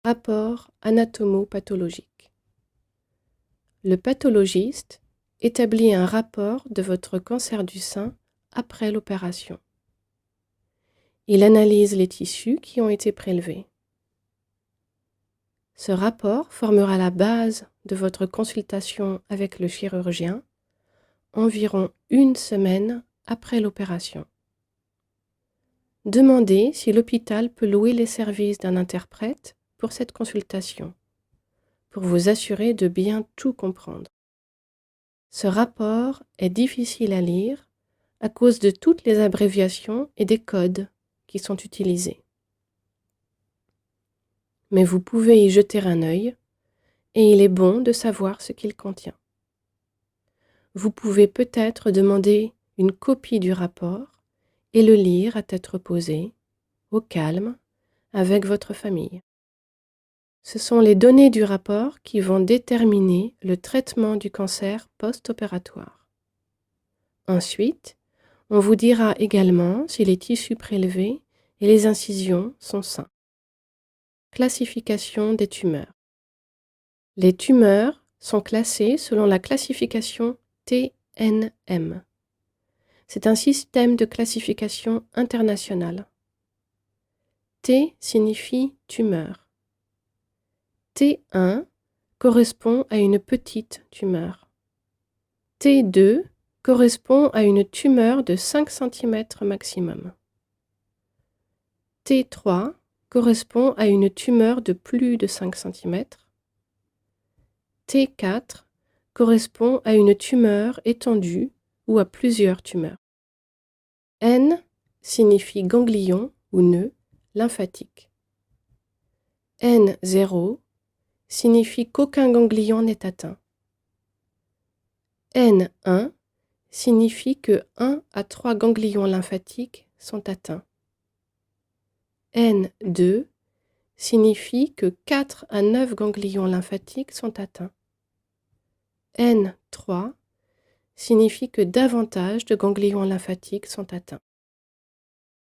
Rapport anatomo-pathologique. Le pathologiste établit un rapport de votre cancer du sein après l'opération. Il analyse les tissus qui ont été prélevés. Ce rapport formera la base de votre consultation avec le chirurgien environ 1 semaine après l'opération. Demandez si l'hôpital peut louer les services d'un interprète pour cette consultation, pour vous assurer de bien tout comprendre. Ce rapport est difficile à lire à cause de toutes les abréviations et des codes qui sont utilisés. Mais vous pouvez y jeter un œil et il est bon de savoir ce qu'il contient. Vous pouvez peut-être demander une copie du rapport et le lire à tête reposée, au calme, avec votre famille. Ce sont les données du rapport qui vont déterminer le traitement du cancer post-opératoire. Ensuite, on vous dira également si les tissus prélevés et les incisions sont sains. Classification des tumeurs. Les tumeurs sont classées selon la classification TNM. C'est un système de classification international. T signifie tumeur. T1 correspond à une petite tumeur. T2 correspond à une tumeur de 5 cm maximum. T3 correspond à une tumeur de plus de 5 cm. T4 correspond à une tumeur étendue ou à plusieurs tumeurs. N signifie ganglion ou nœud lymphatique. N0 signifie qu'aucun ganglion n'est atteint. N1 signifie que 1 à 3 ganglions lymphatiques sont atteints. N2 signifie que 4 à 9 ganglions lymphatiques sont atteints. N3 signifie que davantage de ganglions lymphatiques sont atteints.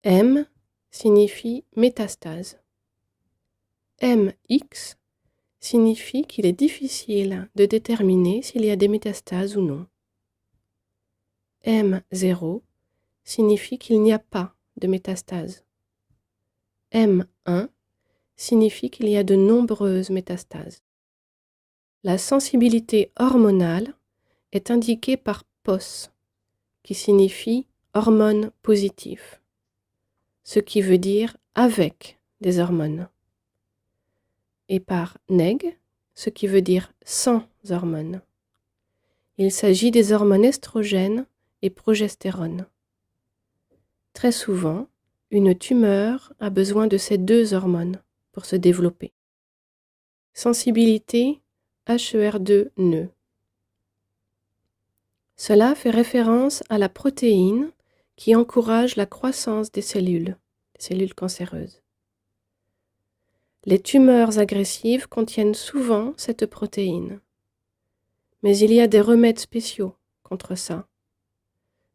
M signifie métastase. MX signifie qu'il est difficile de déterminer s'il y a des métastases ou non. M0 signifie qu'il n'y a pas de métastases. M1 signifie qu'il y a de nombreuses métastases. La sensibilité hormonale est indiquée par POS, qui signifie hormones positives, ce qui veut dire avec des hormones, et par neg, ce qui veut dire sans hormones. Il s'agit des hormones estrogènes et progestérone. Très souvent, une tumeur a besoin de ces 2 hormones pour se développer. Sensibilité HER2 nœud. Cela fait référence à la protéine qui encourage la croissance des cellules cancéreuses. Les tumeurs agressives contiennent souvent cette protéine. Mais il y a des remèdes spéciaux contre ça.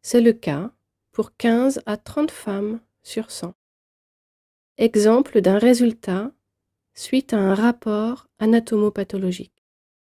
C'est le cas pour 15 à 30 femmes sur 100. Exemple d'un résultat suite à un rapport anatomopathologique.